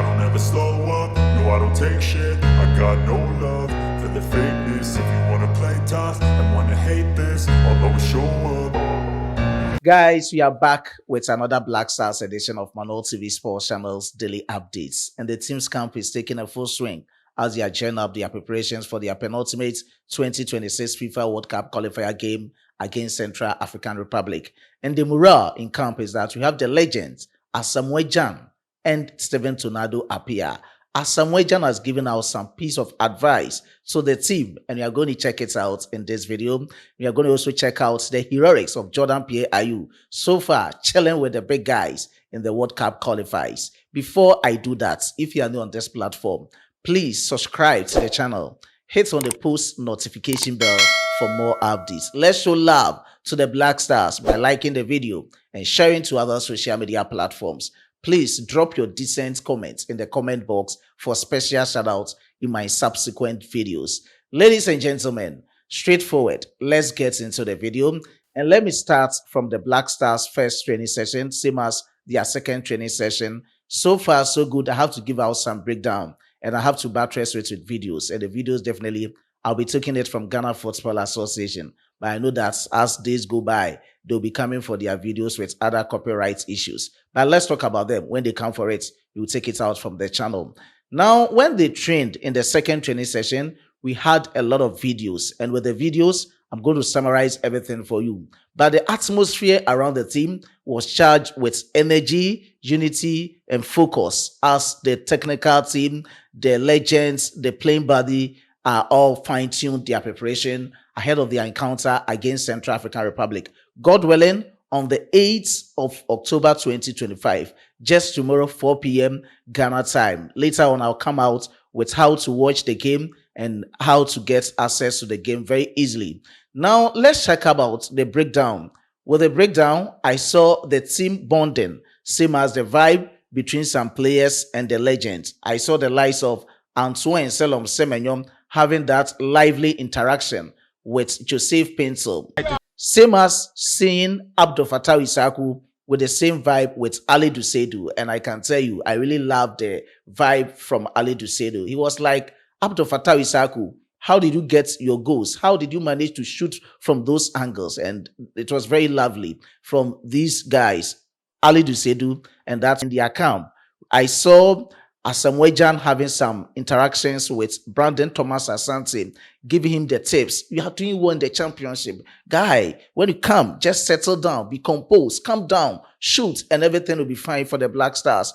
don't ever slow up, no I don't take shit. I got no love for the fakeness. If you wanna play tough and wanna hate this, I'll always show up. Guys, we are back with another Black Stars edition of Manual TV Sports Channel's daily updates. And the team's camp is taking a full swing as they are gearing up their preparations for their penultimate 2026 FIFA World Cup qualifier game against Central African Republic. And the morale in camp is that we have the legends Asamoah Gyan and Steven Tornado appear. Asamoah Gyan has given out some piece of advice to the team, and we are going to check it out in this video. We are going to also check out the heroics of Jordan Ayew so far chilling with the big guys in the World Cup qualifiers. Before I do that, if you are new on this platform, please subscribe to the channel, hit on the post notification bell for more updates. Let's show love to the Black Stars by liking the video and sharing to other social media platforms. Please drop your decent comments in the comment box for special shoutouts in my subsequent videos. Ladies and gentlemen, straightforward, let's get into the video. And let me start from the Black Stars first training session, same as their second training session. So far, so good. I have to give out some breakdown and I have to buttress it with videos. And the videos definitely, I'll be taking it from Ghana Football Association. But I know that as days go by, they'll be coming for their videos with other copyright issues. But let's talk about them. When they come for it, you'll take it out from the channel. Now, when they trained in the second training session, we had a lot of videos. And with the videos, I'm going to summarize everything for you. But the atmosphere around the team was charged with energy, unity, and focus as the technical team, the legends, the playing body are all fine-tuned their preparation ahead of their encounter against Central African Republic. God willing, on the 8th of October 2025, just tomorrow 4 p.m. Ghana time. Later on, I'll come out with how to watch the game and how to get access to the game very easily. Now, let's check about the breakdown. With the breakdown, I saw the team bonding, same as the vibe between some players and the legends. I saw the likes of Antoine Selom Semenyo having that lively interaction with Joseph Pencil. Same as seeing Abdul Fattah Isaku with the same vibe with Ali Dusedu. And I can tell you, I really love the vibe from Ali Dusedu. He was like, Abdul Fattah Isaku, how did you get your goals? How did you manage to shoot from those angles? And it was very lovely from these guys, Ali Dusedu, and that's in their camp. I saw Asamoah Gyan having some interactions with Brandon Thomas Asante, giving him the tips. You are doing well in the championship. Guy, when you come, just settle down, be composed, calm down, shoot, and everything will be fine for the Black Stars.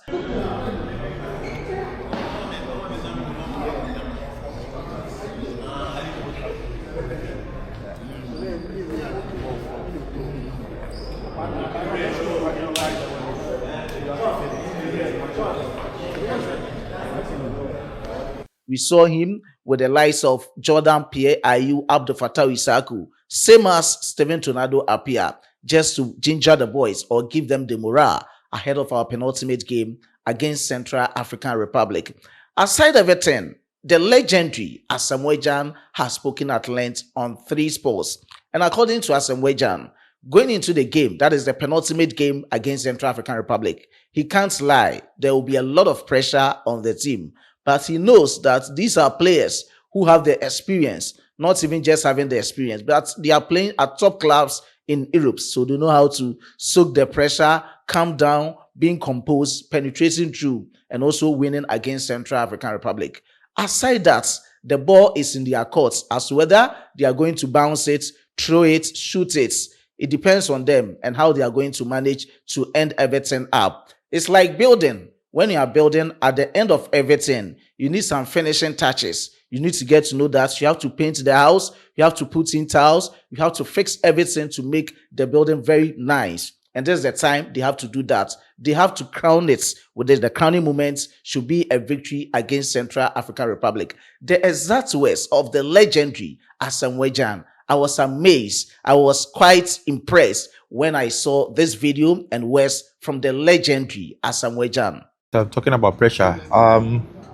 We saw him with the likes of Jordan Ayew, Abdul Fattah Isaku, same as Steven Tornado appear, just to ginger the boys or give them the morale ahead of our penultimate game against Central African Republic. Aside everything, the legendary Asamoah Gyan has spoken at length on 3 sports. And according to Asamoah Gyan, going into the game, that is the penultimate game against Central African Republic, he can't lie. There will be a lot of pressure on the team. But he knows that these are players who have the experience, not even just having the experience, but they are playing at top clubs in Europe. So they know how to soak the pressure, calm down, being composed, penetrating through, and also winning against Central African Republic. Aside that, the ball is in their courts as to whether they are going to bounce it, throw it, shoot it. It depends on them and how they are going to manage to end everything up. It's like building. When you are building, at the end of everything, you need some finishing touches. You need to get to know that you have to paint the house, you have to put in tiles, you have to fix everything to make the building very nice. And this is the time they have to do that. They have to crown it. With the crowning moment should be a victory against Central African Republic. The exact words of the legendary Asamoah Gyan. I was amazed. I was quite impressed when I saw this video and words from the legendary Asamoah Gyan. Talking about pressure,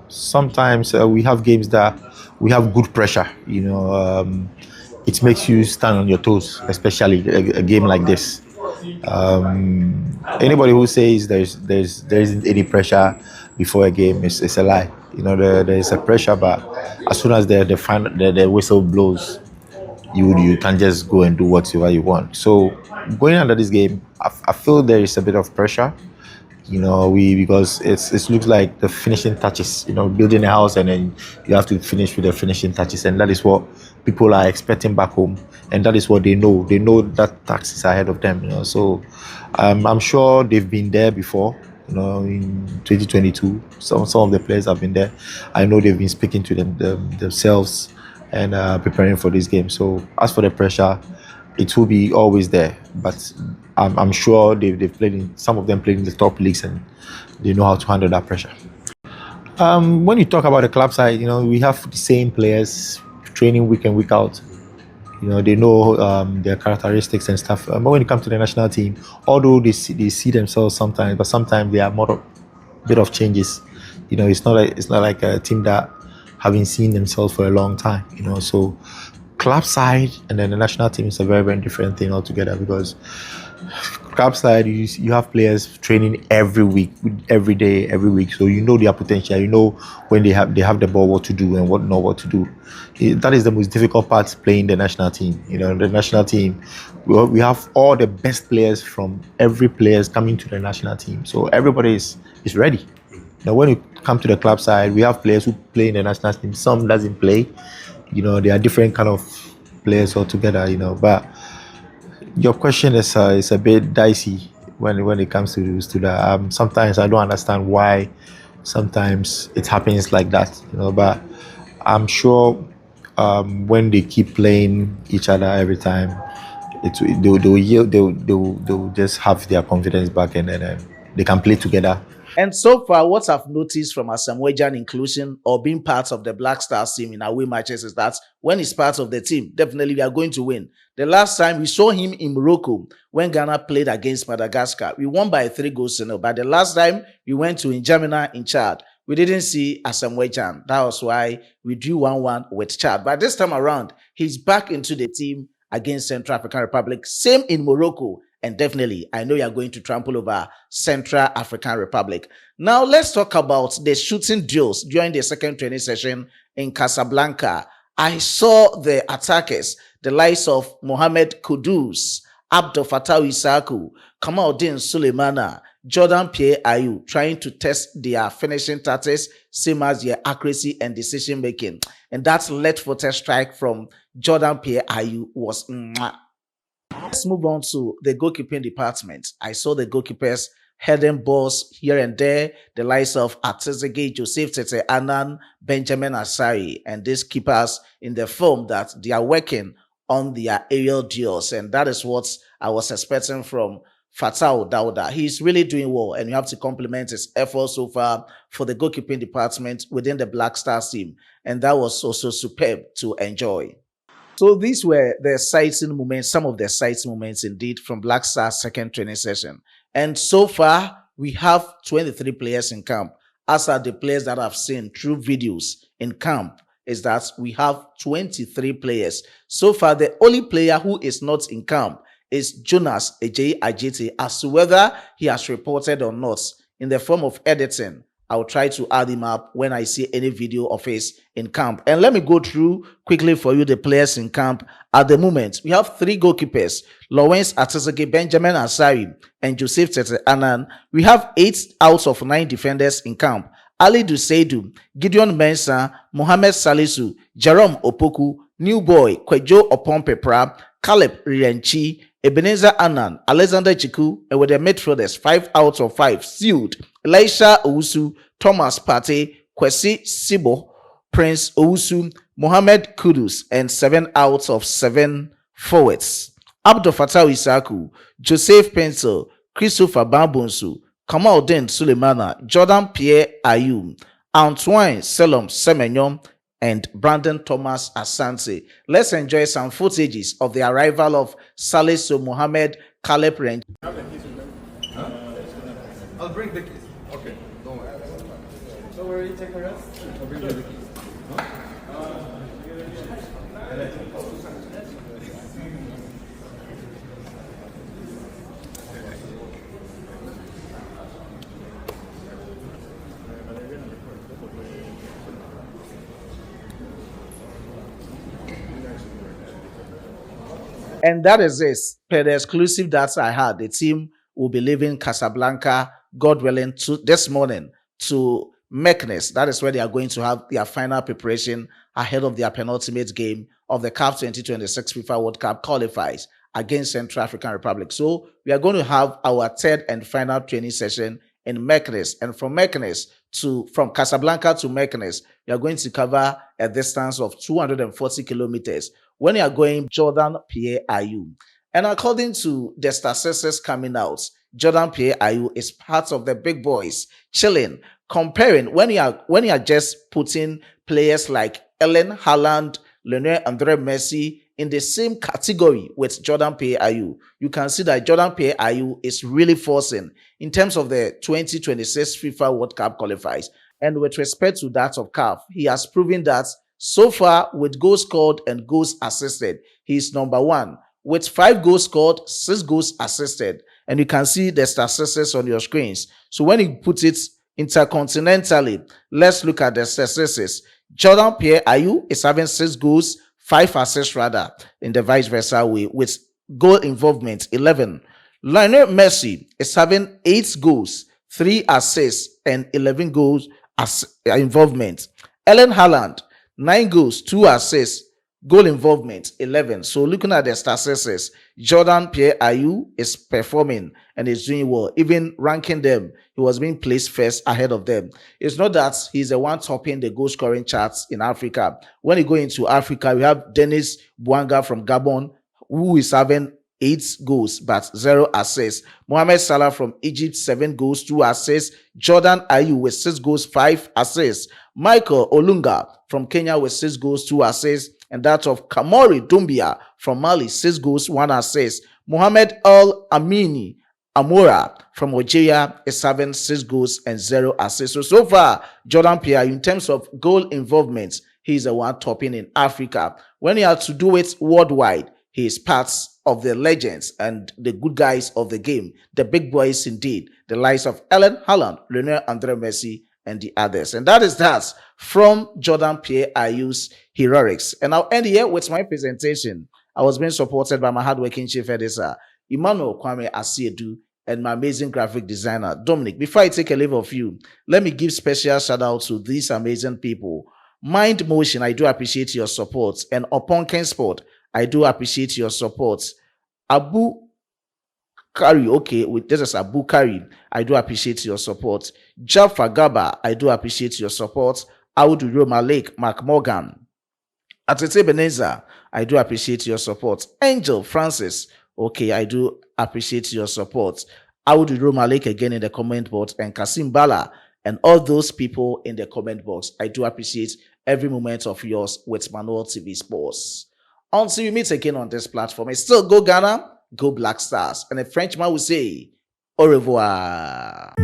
sometimes we have games that we have good pressure. It makes you stand on your toes, especially a game like this. Anybody who says there isn't any pressure before a game is a lie. There is a pressure, but as soon as the whistle blows, you can just go and do whatever you want. So going under this game, I feel there is a bit of pressure. We because it looks like the finishing touches. Building a house and then you have to finish with the finishing touches, and that is what people are expecting back home, and that is what they know. They know that tax is ahead of them. So I'm sure they've been there before. In 2022, some of the players have been there. I know they've been speaking to themselves and preparing for this game. So as for the pressure, it will be always there. But I'm sure they've played in, some of them played in the top leagues, and they know how to handle that pressure. When you talk about the club side, we have the same players training week in, week out. They know their characteristics and stuff. But when it comes to the national team, although they see themselves sometimes, but sometimes they are more bit of changes. It's not like a team that haven't seen themselves for a long time. So club side and then the national team is a very, very different thing altogether, because club side you have players training every week, every day, every week, so their potential. When they have the ball, what to do and what to do. That is the most difficult part, playing the national team. The national team, we have all the best players from every players coming to the national team, so everybody is ready. Now when you come to the club side, we have players who play in the national team, some doesn't play. They are different kind of players altogether. But your question is a bit dicey when it comes to that. Sometimes I don't understand why sometimes it happens like that. But I'm sure when they keep playing each other every time, they'll just have their confidence back, and then they can play together. And so far, what I've noticed from Asamoah inclusion or being part of the Black Stars team in away matches is that when he's part of the team, definitely we are going to win. The last time we saw him in Morocco, when Ghana played against Madagascar, we won by 3-0. But the last time we went to N'Djamena in Chad, we didn't see Asamoah. That was why we drew 1-1 with Chad. But this time around, he's back into the team against Central African Republic. Same in Morocco. And definitely, I know you're going to trample over Central African Republic. Now, let's talk about the shooting drills during the second training session in Casablanca. I saw the attackers, the likes of Mohamed Kudus, Abdel Fattah Issahaku, Kamaldeen Sulemana, Jordan Pierre Ayew, trying to test their finishing touches, same as their accuracy and decision making. And that left-footed strike from Jordan Pierre Ayew was mwah. Let's move on to the goalkeeping department. I saw the goalkeepers heading balls here and there, the likes of Atizege, Joseph Tete Anan, Benjamin Asari, and these keepers in the film that they are working on their aerial duels. And that is what I was expecting from Fattah Dauda. He's really doing well, and you have to compliment his efforts so far for the goalkeeping department within the Black Stars team. And that was also superb to enjoy. So these were the exciting moments, some of the exciting moments indeed from Black Stars' second training session. And so far, we have 23 players in camp. As are the players that I've seen through videos in camp, is that we have 23 players. So far, the only player who is not in camp is Jonas Ejeyi Ajete, as to whether he has reported or not. In the form of editing, I'll try to add him up when I see any video of his in camp. And let me go through quickly for you the players in camp. At the moment, we have 3 goalkeepers, Lawrence Atizege, Benjamin Asari, and Joseph Tete Anan. We have 8 out of 9 defenders in camp. Ali Duseidu, Gideon Mensah, Mohamed Salisu, Jerome Opoku, New Boy, Kwejo Opompepra, Caleb Rienchi, Ebenezer Annan, Alexander Chiku, and with the midfielders, 5 out of 5 sealed. Elisha Owusu, Thomas Partey, Kwesi Sibo, Prince Owusu, Mohamed Kudus, and 7 out of 7 forwards. Abdel Fattah Issahaku, Joseph Pencil, Christopher Bambonsu, Kamaldeen Sulemana, Jordan Pierre Ayew, Antoine Selom Semenyo, and Brandon Thomas Asante. Let's enjoy some footages of the arrival of Salisu Mohamed Caleb Renji. I'll bring the keys. Okay, don't worry. Don't worry, take a rest. And that is this. Per the exclusive that I had, the team will be leaving Casablanca, God willing, to this morning to Meknes. That is where they are going to have their final preparation ahead of their penultimate game of the CAF 2026 FIFA World Cup qualifiers against Central African Republic. So we are going to have our third and final training session in Meknes. And from Casablanca to Meknes, we are going to cover a distance of 240 kilometers when you are going Jordan Pierre Ayew. And according to the statistics coming out, Jordan Pierre Ayew is part of the big boys chilling. Comparing when you are just putting players like Ellen Haaland, Lionel Andre Messi in the same category with Jordan Pierre Ayew, you can see that Jordan Pierre Ayew is really forcing in terms of the 2026 FIFA World Cup qualifiers. And with respect to that of CAF, he has proven that so far with goals scored and goals assisted, he is number one with 5 goals scored, 6 goals assisted. And you can see the statistics on your screens. So when you put it intercontinentally, let's look at the statistics. Jordan Pierre Ayew is having 6 goals, 5 assists rather, in the vice versa way, with goal involvement 11. Lionel Messi is having 8 goals, 3 assists, and 11 goals involvement. Ellen Haaland, 9 goals, 2 assists, goal involvement 11. So looking at the statistics, Jordan Pierre Ayew is performing and is doing well. Even ranking them, he was being placed first ahead of them. It's not that he's the one topping the goal scoring charts in Africa. When you go into Africa, we have Dennis Bouanga from Gabon, who is having 8 goals but 0 assists. Mohamed Salah from Egypt, 7 goals, 2 assists. Jordan Ayew with 6 goals, 5 assists. Michael Olunga from Kenya with 6 goals, 2 assists. And that of Kamori Doumbia from Mali, 6 goals, 1 assist. Mohamed El Amini Amora from Algeria is having 6 goals and 0 assists. So far, Jordan Pierre, in terms of goal involvement, he is the one topping in Africa. When you have to do it worldwide, he is part of the legends and the good guys of the game, the big boys indeed, the likes of Ellen Haaland, Lionel Andre Messi, and the others. And that is that from Jordan Pierre Ayew's heroics. And I'll end here with my presentation. I was being supported by my hardworking chief editor, Emmanuel Kwame Asiedu, and my amazing graphic designer, Dominic. Before I take a leave of you, let me give special shout out to these amazing people. Mind Motion, I do appreciate your support. And Upon Ken Sport, I do appreciate your support. Abu Kari, okay, this is Abu Kari. I do appreciate your support. Jaffa Gaba, I do appreciate your support. Audu Roma Lake, Mark Morgan. Atete Beneza, I do appreciate your support. Angel Francis, okay, I do appreciate your support. Audu Roma Lake again in the comment box, and Kasim Bala, and all those people in the comment box. I do appreciate every moment of yours with Manual TV Sports. Until we meet again on this platform, it's still go Ghana, go Black Stars. And a Frenchman will say, au revoir.